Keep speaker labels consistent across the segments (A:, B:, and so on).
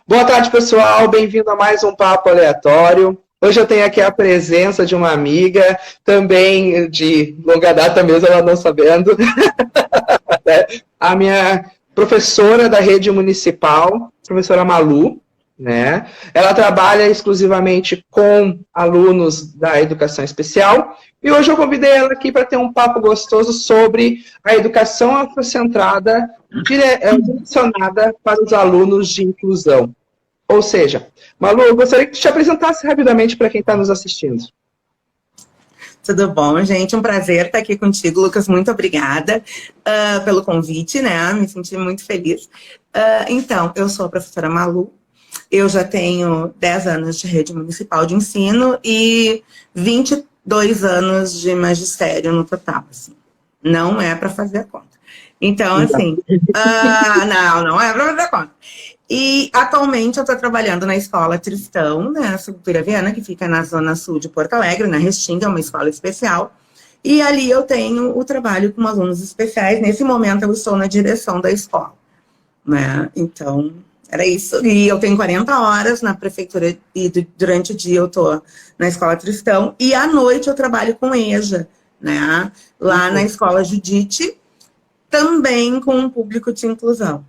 A: Boa tarde, pessoal. Bem-vindo a mais um Papo Aleatório. Hoje eu tenho aqui a presença de uma amiga, também de longa data mesmo, ela não sabendo, a minha professora da rede municipal, professora Malu, né? Ela trabalha exclusivamente com alunos da educação especial e hoje eu convidei ela aqui para ter um papo gostoso sobre a educação afrocentrada direcionada para os alunos de inclusão. Ou seja, Malu, eu gostaria que tu te apresentasse rapidamente para quem está nos assistindo.
B: Tudo bom, gente? Um prazer estar aqui contigo, Lucas. Muito obrigada pelo convite, né? Me senti muito feliz. Então, eu sou a professora Malu. Eu já tenho 10 anos de rede municipal de ensino e 22 anos de magistério no total, assim. Não é para fazer a conta. Então, assim, não é para fazer a conta. E atualmente eu estou trabalhando na Escola Tristão, né, Cultura Viana, que fica na zona sul de Porto Alegre, na Restinga, é uma escola especial. E ali eu tenho o trabalho com alunos especiais. Nesse momento eu estou na direção da escola, né? Então, era isso. E eu tenho 40 horas na prefeitura e durante o dia eu estou na Escola Tristão. E à noite eu trabalho com EJA, né, lá na Escola Judite, também com um público de inclusão.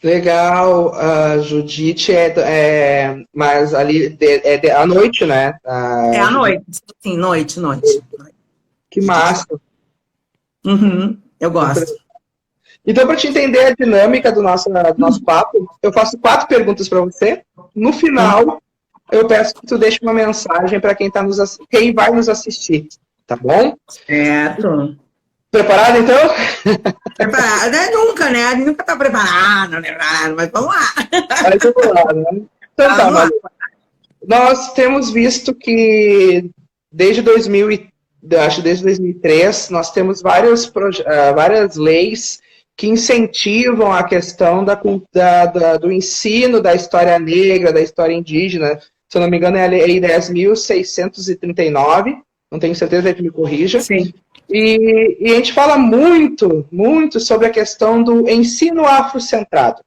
A: Legal, a Judite mas ali à noite, né?
B: É à noite, sim, noite.
A: Que massa.
B: Eu gosto.
A: Então, para te entender a dinâmica do nosso papo, eu faço 4 perguntas para você. No final, eu peço que tu deixe uma mensagem para quem vai nos assistir, tá bom?
B: Certo.
A: Preparado, então?
B: Preparada nunca, né? Nunca tá preparado, mas vamos lá.
A: Mas vamos lá, né? Então tá, Malu. Nós temos visto que desde 2003, nós temos várias leis que incentivam a questão do ensino da história negra, da história indígena. Se eu não me engano, é a Lei 10.639, não tenho certeza, que me corrija.
B: Sim.
A: E a gente fala muito sobre a questão do ensino afrocentrado.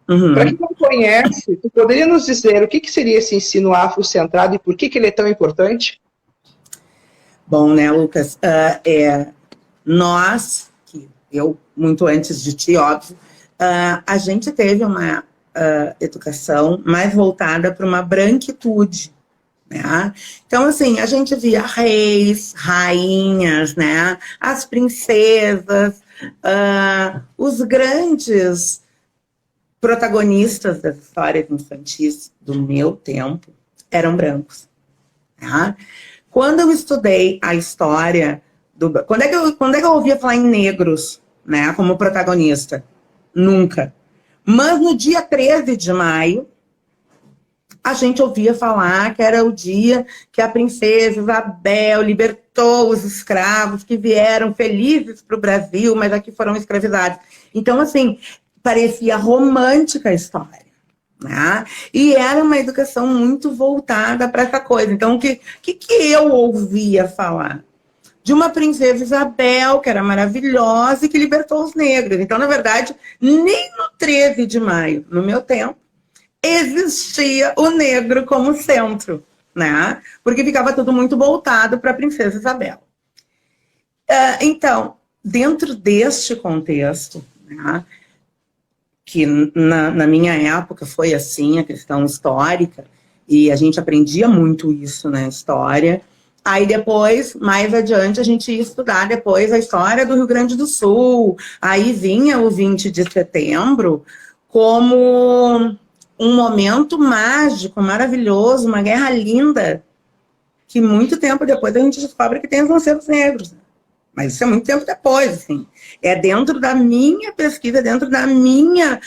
A: Para quem não conhece, tu poderia nos dizer o que seria esse ensino afrocentrado e por que ele é tão importante?
B: Bom, né, Lucas? Nós, eu muito antes de ti, óbvio, a gente teve uma educação mais voltada para uma branquitude, né? Então, assim, a gente via reis, rainhas, né? As princesas, os grandes protagonistas das histórias infantis do meu tempo eram brancos, né? Quando eu estudei a história quando é que eu ouvia falar em negros, né, como protagonista? Nunca. Mas no dia 13 de maio, a gente ouvia falar que era o dia que a princesa Isabel libertou os escravos que vieram felizes para o Brasil, mas aqui foram escravizados. Então, assim, parecia romântica a história, né? E era uma educação muito voltada para essa coisa. Então, o que eu ouvia falar? De uma princesa Isabel, que era maravilhosa e que libertou os negros. Então, na verdade, nem no 13 de maio, no meu tempo, existia o negro como centro, né? Porque ficava tudo muito voltado para a princesa Isabel. Então, dentro deste contexto, né, que na minha época foi assim, a questão histórica, e a gente aprendia muito isso na história. Aí depois, mais adiante, a gente ia estudar depois a história do Rio Grande do Sul. Aí vinha o 20 de setembro como um momento mágico, maravilhoso, uma guerra linda, que muito tempo depois a gente descobre que tem os lanceiros negros. Mas isso é muito tempo depois, assim. É dentro da minha pesquisa, dentro da minha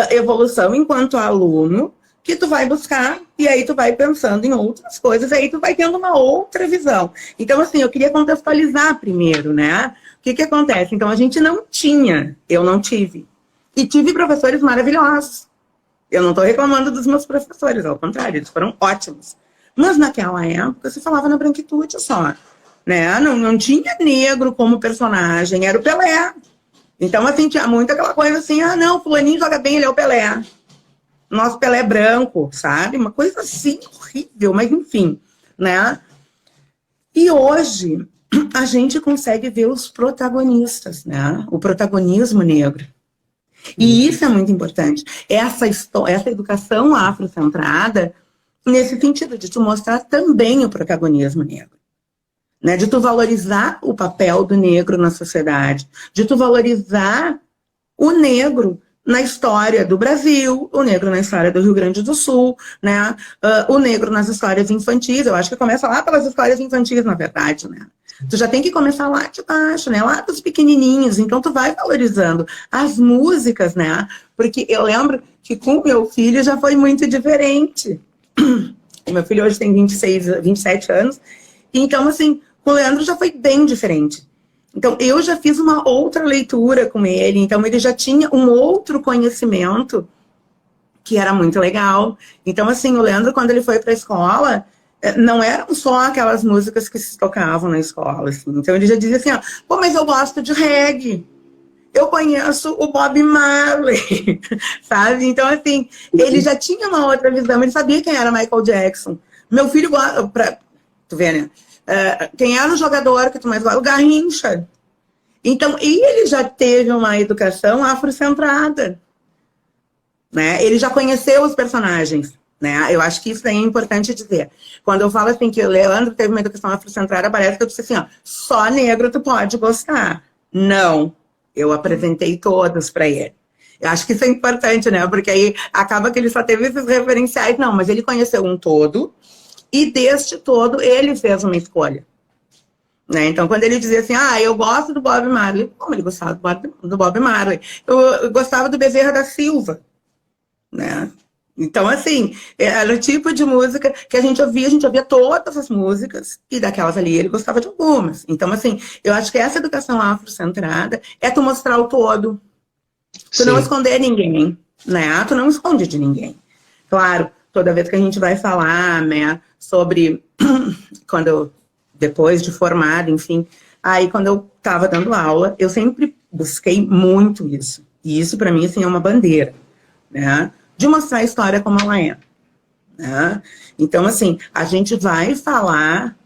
B: evolução enquanto aluno, que tu vai buscar, e aí tu vai pensando em outras coisas, aí tu vai tendo uma outra visão. Então, assim, eu queria contextualizar primeiro, né? O que acontece? Então, a gente não tinha, eu não tive. E tive professores maravilhosos. Eu não estou reclamando dos meus professores, ao contrário, eles foram ótimos. Mas naquela época se falava na branquitude só, né? Não tinha negro como personagem, era o Pelé. Então, assim, tinha muito aquela coisa assim, não, fulaninho joga bem, ele é o Pelé. nosso Pelé branco, sabe? Uma coisa assim horrível, mas enfim, né? E hoje a gente consegue ver os protagonistas, né? O protagonismo negro. E isso é muito importante. Essa educação afrocentrada, nesse sentido de tu mostrar também o protagonismo negro. Né? De tu valorizar o papel do negro na sociedade. De tu valorizar o negro na história do Brasil, o negro na história do Rio Grande do Sul, né? O negro nas histórias infantis. Eu acho que começa lá pelas histórias infantis, na verdade, né? Tu já tem que começar lá de baixo, né? Lá dos pequenininhos. Então, tu vai valorizando as músicas, né? Porque eu lembro que com o meu filho já foi muito diferente. O meu filho hoje tem 27 anos. Então, assim, com o Leandro já foi bem diferente. Então, eu já fiz uma outra leitura com ele. Então, ele já tinha um outro conhecimento que era muito legal. Então, assim, o Leandro, quando ele foi para a escola, não eram só aquelas músicas que se tocavam na escola, assim. Então ele já dizia assim, ó, pô, mas eu gosto de reggae. Eu conheço o Bob Marley, sabe? Então, assim, ele já tinha uma outra visão, ele sabia quem era Michael Jackson. Meu filho gosta, tu vê, né? Quem era o jogador que tu mais gosta? O Garrincha. Então, ele já teve uma educação afrocentrada, né? Ele já conheceu os personagens. Né? Eu acho que isso é importante dizer. Quando eu falo assim que o Leandro teve uma educação afrocentrada, parece que eu disse assim, ó, só negro tu pode gostar. Não, eu apresentei todos para ele. Eu acho que isso é importante, né? Porque aí acaba que ele só teve esses referenciais. Não, mas ele conheceu um todo e deste todo ele fez uma escolha. Né? Então, quando ele dizia assim, eu gosto do Bob Marley, como ele gostava do Bob Marley? Eu gostava do Bezerra da Silva, né? Então, assim, era o tipo de música que a gente ouvia todas as músicas, e daquelas ali ele gostava de algumas. Então, assim, eu acho que essa educação afrocentrada é tu mostrar o todo. Tu não esconder ninguém, né? Tu não esconde de ninguém. Claro, toda vez que a gente vai falar, né, sobre depois de formada, enfim, aí quando eu estava dando aula, eu sempre busquei muito isso. E isso, para mim, assim, é uma bandeira, né? De mostrar a história como ela é. Né? Então, assim, a gente vai falar,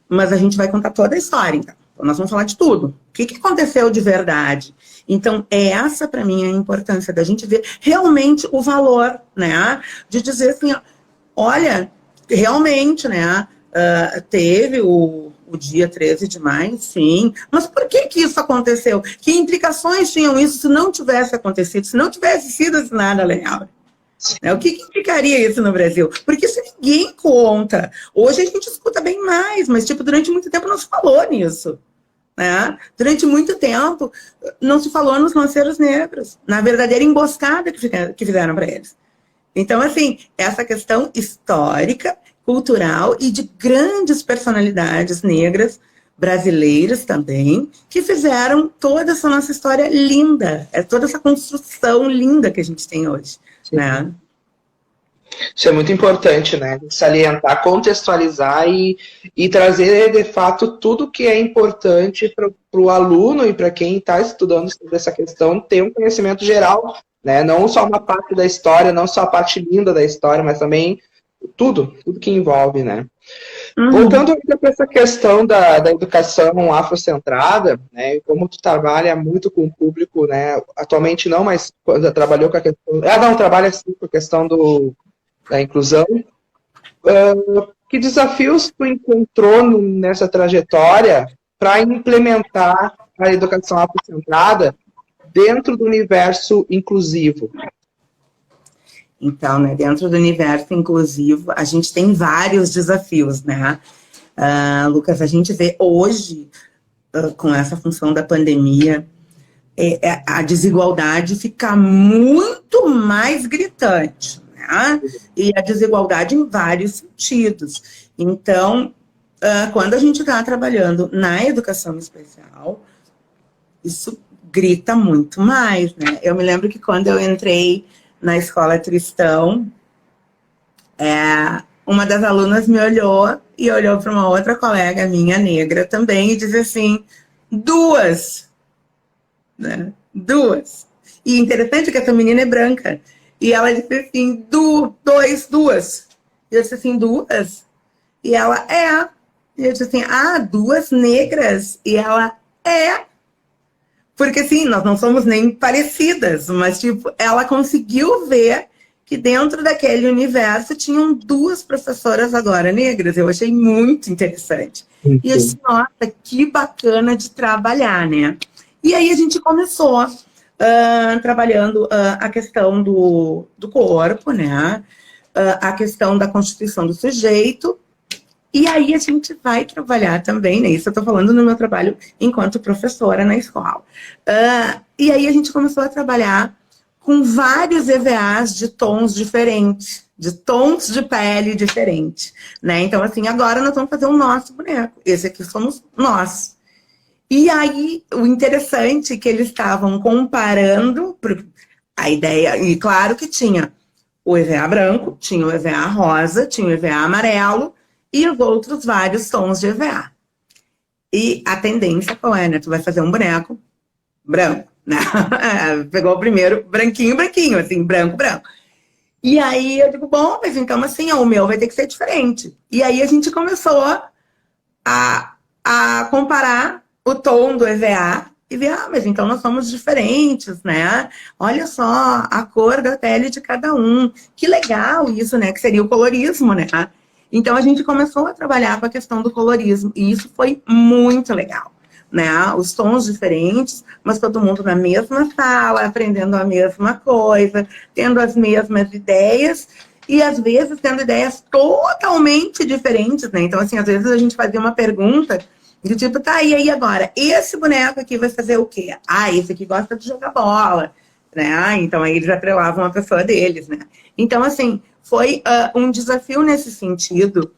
B: mas a gente vai contar toda a história, então. Nós vamos falar de tudo. O que aconteceu de verdade? Então, essa, para mim, é a importância da gente ver realmente o valor, né? De dizer assim, olha, realmente, né? Teve o dia 13 de maio, sim. Mas por que isso aconteceu? Que implicações tinham isso se não tivesse acontecido, se não tivesse sido assinada a Lei Áurea? O que implicaria isso no Brasil? Porque isso ninguém conta. Hoje a gente escuta bem mais, mas durante muito tempo não se falou nisso. Né? Durante muito tempo não se falou nos lanceiros negros, na verdadeira emboscada que fizeram para eles. Então, assim, essa questão histórica, cultural e de grandes personalidades negras, brasileiras também, que fizeram toda essa nossa história linda, toda essa construção linda que a gente tem hoje. Né?
A: Isso é muito importante, né? Salientar, contextualizar e trazer, de fato, tudo que é importante para o aluno e para quem está estudando sobre essa questão ter um conhecimento geral, né? Não só uma parte da história, não só a parte linda da história, mas também tudo que envolve, né? Voltando ainda para essa questão da educação afrocentrada, né, e como tu trabalha muito com o público, né, atualmente não, mas quando trabalhou com a questão... não, trabalha sim com a questão da inclusão. Que desafios tu encontrou nessa trajetória para implementar a educação afrocentrada dentro do universo inclusivo?
B: Então, né, dentro do universo inclusivo, a gente tem vários desafios, né? Lucas, a gente vê hoje, com essa função da pandemia, a desigualdade fica muito mais gritante, né? E a desigualdade em vários sentidos. Então, quando a gente está trabalhando na educação especial, isso grita muito mais, né? Eu me lembro que quando eu entrei na escola Tristão, uma das alunas me olhou e olhou para uma outra colega minha, negra também, e disse assim, duas, né? Duas. E interessante que essa menina é branca. E ela disse assim, duas. E eu disse assim, duas? E ela, é. E eu disse assim, duas negras? E ela, é. Porque, assim, nós não somos nem parecidas, mas, tipo, ela conseguiu ver que dentro daquele universo tinham duas professoras agora negras. Eu achei muito interessante. E eu disse, nossa, que bacana de trabalhar, né? E aí a gente começou trabalhando a questão do corpo, né? A questão da constituição do sujeito. E aí a gente vai trabalhar também, né? Isso eu estou falando no meu trabalho enquanto professora na escola. E aí a gente começou a trabalhar com vários EVAs de tons diferentes, de tons de pele diferentes, né? Então, assim, agora nós vamos fazer o nosso boneco. Esse aqui somos nós. E aí, o interessante é que eles estavam comparando a ideia, e claro que tinha o EVA branco, tinha o EVA rosa, tinha o EVA amarelo, e os outros vários tons de EVA. E a tendência qual é, né? Tu vai fazer um boneco branco, né? Pegou o primeiro branquinho, assim, branco. E aí eu digo, bom, mas então assim, o meu vai ter que ser diferente. E aí a gente começou a comparar o tom do EVA e ver, mas então nós somos diferentes, né? Olha só a cor da pele de cada um. Que legal isso, né? Que seria o colorismo, né? Então, a gente começou a trabalhar com a questão do colorismo, e isso foi muito legal, né? Os tons diferentes, mas todo mundo na mesma sala, aprendendo a mesma coisa, tendo as mesmas ideias, e às vezes tendo ideias totalmente diferentes, né? Então, assim, às vezes a gente fazia uma pergunta do tipo, tá, e aí agora? Esse boneco aqui vai fazer o quê? Esse aqui gosta de jogar bola, né? Então, aí eles atrelavam a pessoa deles, né? Então, assim, foi um desafio nesse sentido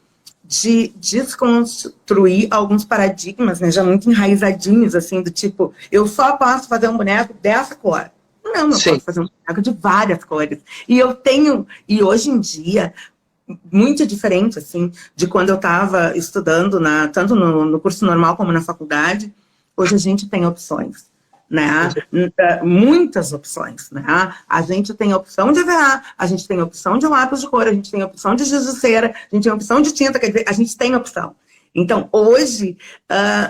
B: de desconstruir alguns paradigmas, né, já muito enraizadinhos, assim, do tipo, eu só posso fazer um boneco dessa cor. Não, eu posso fazer um boneco de várias cores. E hoje em dia, muito diferente, assim, de quando eu estava estudando, tanto no curso normal como na faculdade, hoje a gente tem opções. Né? Muitas opções, né? A gente tem opção de EVA, a gente tem opção de lápis de cor, a gente tem opção de giz de cera, a gente tem opção de tinta, quer dizer, a gente tem opção. Então, hoje,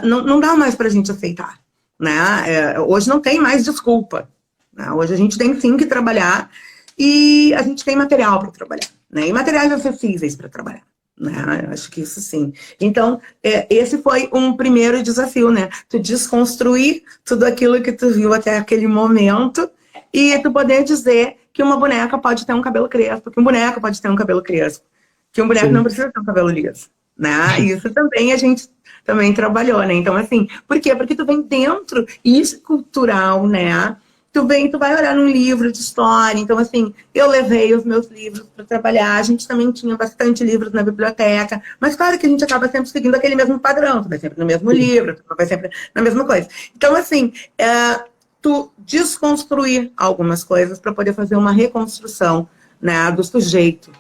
B: não dá mais para a gente aceitar, né? Hoje não tem mais desculpa, né? Hoje a gente tem sim que trabalhar e a gente tem material para trabalhar, né? E materiais acessíveis para trabalhar. Né? Eu acho que isso sim. Então, esse foi um primeiro desafio, né? Tu desconstruir tudo aquilo que tu viu até aquele momento e tu poder dizer que uma boneca pode ter um cabelo crespo, que um boneco pode ter um cabelo crespo, que um boneco não precisa ter um cabelo liso, né? Isso também a gente também trabalhou, né? Então, assim, por quê? Porque tu vem dentro, e isso é cultural, né? Tu vai olhar num livro de história, então assim, eu levei os meus livros para trabalhar, a gente também tinha bastante livros na biblioteca, mas claro que a gente acaba sempre seguindo aquele mesmo padrão, tu vai sempre no mesmo livro, tu vai sempre na mesma coisa. Então assim, tu desconstruir algumas coisas para poder fazer uma reconstrução, né, do sujeito,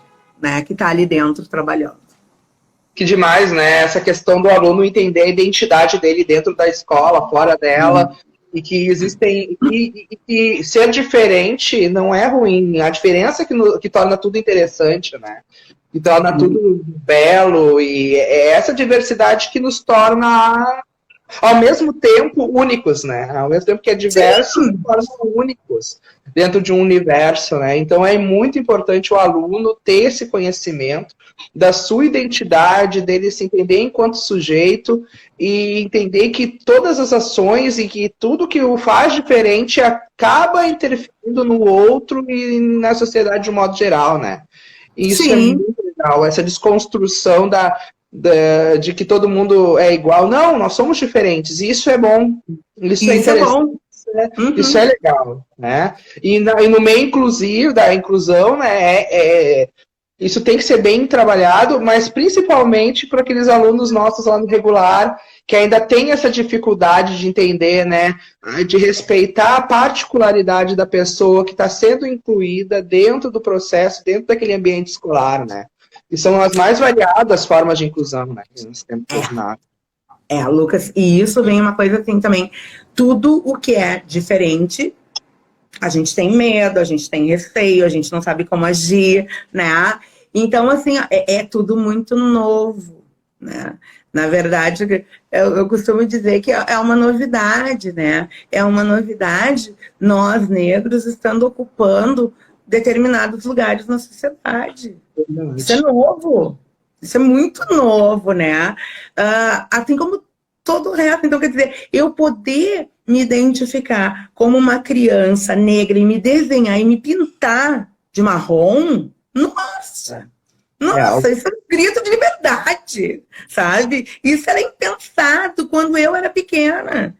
B: né, que está ali dentro trabalhando.
A: Que demais, né? Essa questão do aluno entender a identidade dele dentro da escola, fora dela, e que existem e ser diferente não é ruim. A diferença é que torna tudo interessante, né? Que torna tudo belo, e é essa diversidade que nos torna ao mesmo tempo únicos, né? Ao mesmo tempo que é diverso, nos torna únicos dentro de um universo, né? Então é muito importante o aluno ter esse conhecimento da sua identidade, dele se entender enquanto sujeito e entender que todas as ações e que tudo que o faz diferente acaba interferindo no outro e na sociedade de um modo geral, né? E isso é muito legal, essa desconstrução de que todo mundo é igual. Não, nós somos diferentes, e isso é bom, isso é interessante. Isso é legal, né? E no meio inclusivo, da inclusão, né, isso tem que ser bem trabalhado, mas principalmente para aqueles alunos nossos lá no regular, que ainda tem essa dificuldade de entender, né, de respeitar a particularidade da pessoa que está sendo incluída dentro do processo, dentro daquele ambiente escolar, né? E são as mais variadas formas de inclusão, né, que nós temos tornado.
B: Lucas, e isso vem uma coisa assim também, tudo o que é diferente A gente tem medo, a gente tem receio, a gente não sabe como agir, né? Então, assim, é tudo muito novo, né? Na verdade, eu costumo dizer que é uma novidade, né? É uma novidade nós, negros, estando ocupando determinados lugares na sociedade. Isso é novo. Isso é muito novo, né? Assim como todo o resto. Então, quer dizer, eu poder me identificar como uma criança negra e me desenhar e me pintar de marrom, nossa! Nossa, isso é um grito de liberdade, sabe? Isso era impensado quando eu era pequena,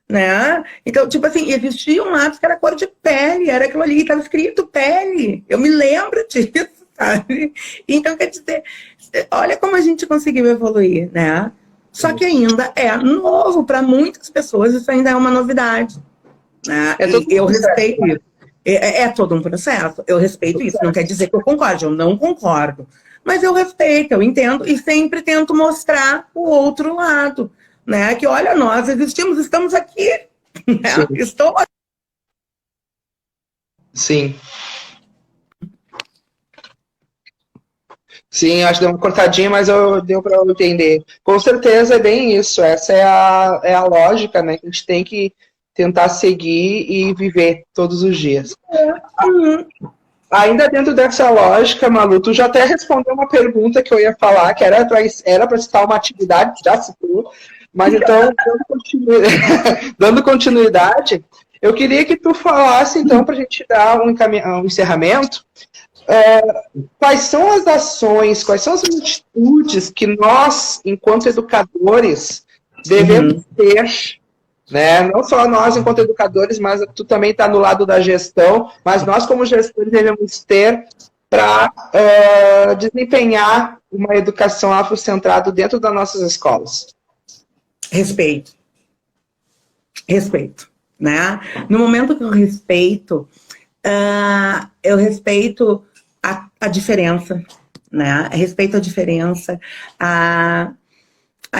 B: né? Então, tipo assim, existia um lápis que era cor de pele, era aquilo ali, estava escrito pele. Eu me lembro disso, sabe? Então, quer dizer, olha como a gente conseguiu evoluir, né? Só que ainda é novo para muitas pessoas, isso ainda é uma novidade, né? E eu respeito isso. É todo um processo, eu respeito isso. Não quer dizer que eu concorde, eu não concordo. Mas eu respeito, eu entendo e sempre tento mostrar o outro lado, né? Que olha, nós existimos, estamos aqui, né? Estou aqui.
A: Sim. Sim, acho que deu uma cortadinha, mas deu para eu entender. Com certeza é bem isso. Essa é a lógica, né? Que a gente tem que tentar seguir e viver todos os dias. Ainda dentro dessa lógica, Malu, tu já até respondeu uma pergunta que eu ia falar, que era para citar uma atividade, já citou, mas então, dando continuidade, eu queria que tu falasse, então, para a gente dar um encerramento, quais são as ações, quais são as atitudes que nós, enquanto educadores, devemos ter, né? Não só nós, enquanto educadores, mas tu também está no lado da gestão, mas nós, como gestores, devemos ter para desempenhar uma educação afrocentrada dentro das nossas escolas.
B: Respeito. Respeito, né? No momento que eu respeito a diferença, né? Respeito a diferença, a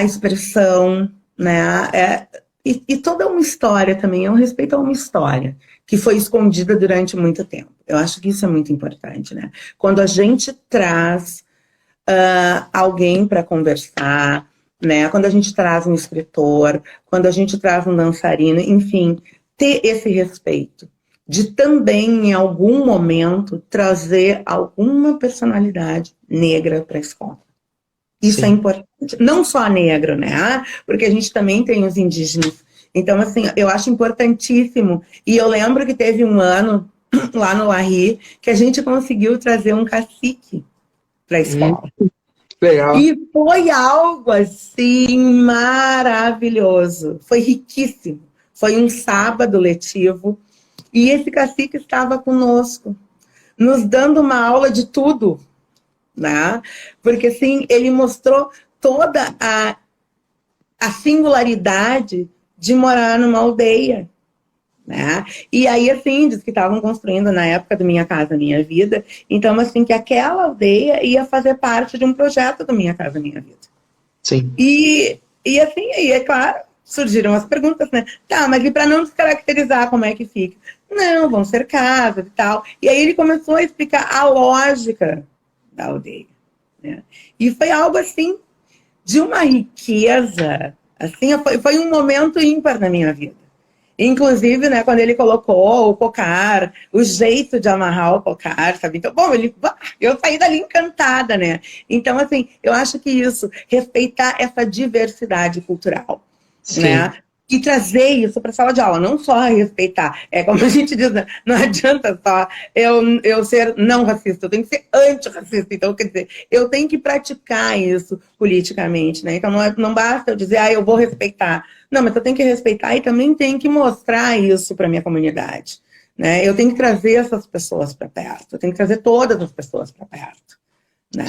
B: expressão, né? E toda uma história também, eu respeito a uma história que foi escondida durante muito tempo. Eu acho que isso é muito importante, né? Quando a gente traz alguém para conversar, né? Quando a gente traz um escritor, quando a gente traz um dançarino, enfim, ter esse respeito de também, em algum momento, trazer alguma personalidade negra para a escola. Isso é importante. Não só negro, né? Porque a gente também tem os indígenas. Então, assim, eu acho importantíssimo. E eu lembro que teve um ano, lá no Larry, que a gente conseguiu trazer um cacique para a escola.
A: Legal.
B: E foi algo, assim, maravilhoso. Foi riquíssimo. Foi um sábado letivo. E esse cacique estava conosco, nos dando uma aula de tudo, né? Porque, assim, ele mostrou toda a singularidade de morar numa aldeia, né? E aí, assim, diz que estavam construindo na época do Minha Casa Minha Vida, então, assim, que aquela aldeia ia fazer parte de um projeto do Minha Casa Minha Vida.
A: Sim.
B: E assim, aí, é claro, surgiram as perguntas, né? Tá, mas e para não descaracterizar, como é que fica? Não, vão ser casas e tal. E aí ele começou a explicar a lógica da aldeia, né? E foi algo, assim, de uma riqueza, assim, foi um momento ímpar na minha vida. Inclusive, né, quando ele colocou o cocar, o jeito de amarrar o cocar, sabe? Então, bom, eu saí dali encantada, né? Então, assim, eu acho que isso, respeitar essa diversidade cultural, né? E trazer isso para a sala de aula, não só respeitar. É como a gente diz, não adianta só eu ser não racista, eu tenho que ser antirracista. Então, quer dizer, eu tenho que praticar isso politicamente, né? Então, não basta eu dizer, eu vou respeitar. Não, mas eu tenho que respeitar e também tenho que mostrar isso para a minha comunidade, né? Eu tenho que trazer essas pessoas para perto, eu tenho que trazer todas as pessoas para perto, né?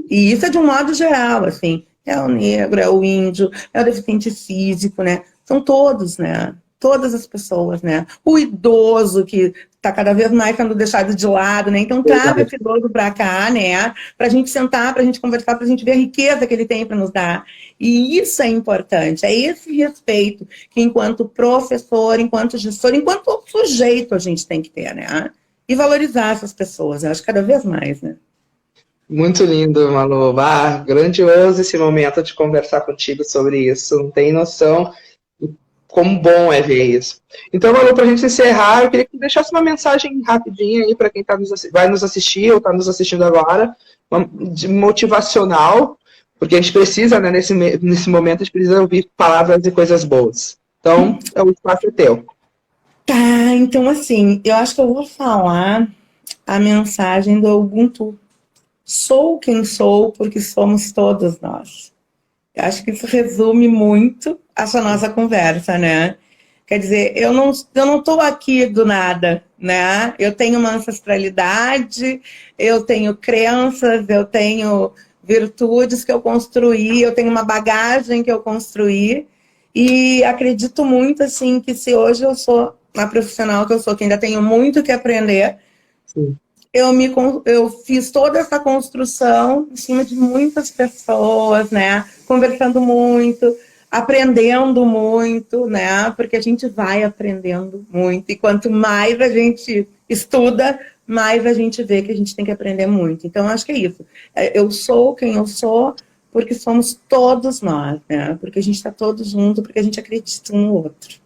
B: E isso é de um modo geral, assim, é o negro, é o índio, é o deficiente físico, né? São todos, né? Todas as pessoas, né? O idoso que está cada vez mais sendo deixado de lado, né? Então traga esse idoso para cá, né? Para a gente sentar, para a gente conversar, para a gente ver a riqueza que ele tem para nos dar. E isso é importante, é esse respeito que enquanto professor, enquanto gestor, enquanto sujeito a gente tem que ter, né? E valorizar essas pessoas, eu acho cada vez mais, né?
A: Muito lindo, Malu. Grandioso esse momento de conversar contigo sobre isso. Não tem noção como bom é ver isso. Então, Malu, para a gente encerrar, eu queria que tu deixasse uma mensagem rapidinha aí para quem vai nos assistir ou está nos assistindo agora, motivacional, porque a gente precisa, né, nesse momento, a gente precisa ouvir palavras e coisas boas. Então, o espaço é teu.
B: Tá, então assim, eu acho que eu vou falar a mensagem do Ubuntu. Sou quem sou porque somos todos nós. Eu acho que isso resume muito essa nossa conversa, né? Quer dizer, eu não estou aqui do nada, né? Eu tenho uma ancestralidade, eu tenho crenças, eu tenho virtudes que eu construí, eu tenho uma bagagem que eu construí e acredito muito, assim, que se hoje eu sou uma profissional que eu sou, que ainda tenho muito que aprender, sim, eu fiz toda essa construção em cima de muitas pessoas, né? Conversando muito, aprendendo muito, né? Porque a gente vai aprendendo muito. E quanto mais a gente estuda, mais a gente vê que a gente tem que aprender muito. Então, acho que é isso. Eu sou quem eu sou porque somos todos nós, né? Porque a gente está todos juntos, porque a gente acredita um no outro.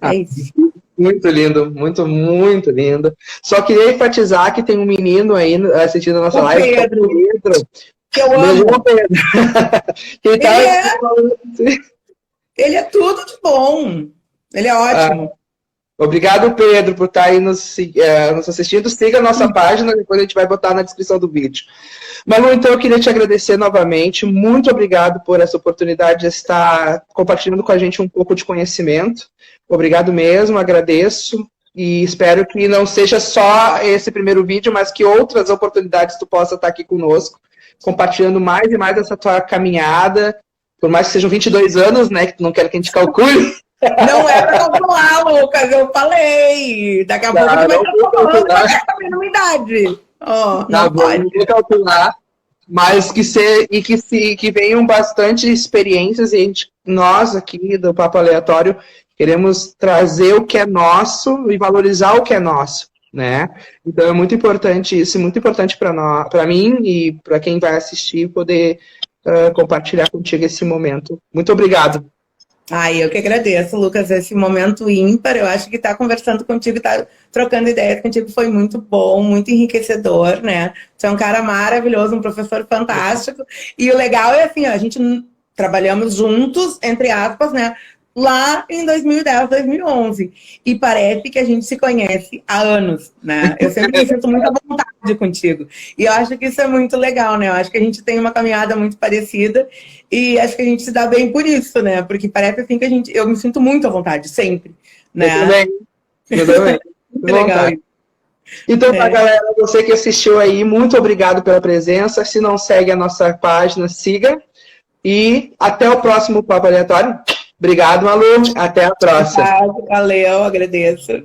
B: É isso.
A: Muito lindo, muito, muito lindo. Só queria enfatizar que tem um menino aí assistindo a nossa live,
B: Pedro.
A: Que é o Pedro.
B: Que eu amo.
A: Pedro.
B: Ele é tudo de bom. Ele é ótimo.
A: Obrigado, Pedro, por estar aí nos assistindo. Siga a nossa página, depois a gente vai botar na descrição do vídeo. Malu, então eu queria te agradecer novamente. Muito obrigado por essa oportunidade de estar compartilhando com a gente um pouco de conhecimento. Obrigado mesmo, agradeço. E espero que não seja só esse primeiro vídeo, mas que outras oportunidades tu possa estar aqui conosco, compartilhando mais e mais essa tua caminhada. Por mais que sejam 22 anos, né, que tu não quer que a gente calcule.
B: Não é para calcular, Lucas, eu falei. Daqui a pouco tu vai estar falando da minha idade. Não pode.
A: Não vou calcular, mas que venham bastante experiências e nós aqui do Papo Aleatório queremos trazer o que é nosso e valorizar o que é nosso, né? Então é muito importante isso, muito importante para mim e para quem vai assistir poder compartilhar contigo esse momento. Muito obrigado.
B: Eu que agradeço, Lucas, esse momento ímpar. Eu acho que estar conversando contigo, estar trocando ideias contigo foi muito bom, muito enriquecedor, né? Você é um cara maravilhoso, um professor fantástico. E o legal é assim, a gente trabalhamos juntos, entre aspas, né? Lá em 2010, 2011. E parece que a gente se conhece há anos, né? Eu sempre me sinto muito à vontade contigo. E eu acho que isso é muito legal, né? Eu acho que a gente tem uma caminhada muito parecida e acho que a gente se dá bem por isso, né? Porque parece assim que eu me sinto muito à vontade, sempre. Né?
A: Eu também.
B: Muito legal.
A: Então, galera, você que assistiu aí, muito obrigado pela presença. Se não segue a nossa página, siga. E até o próximo Papo Aleatório. Obrigado, Malu. Até a próxima.
B: Valeu, agradeço.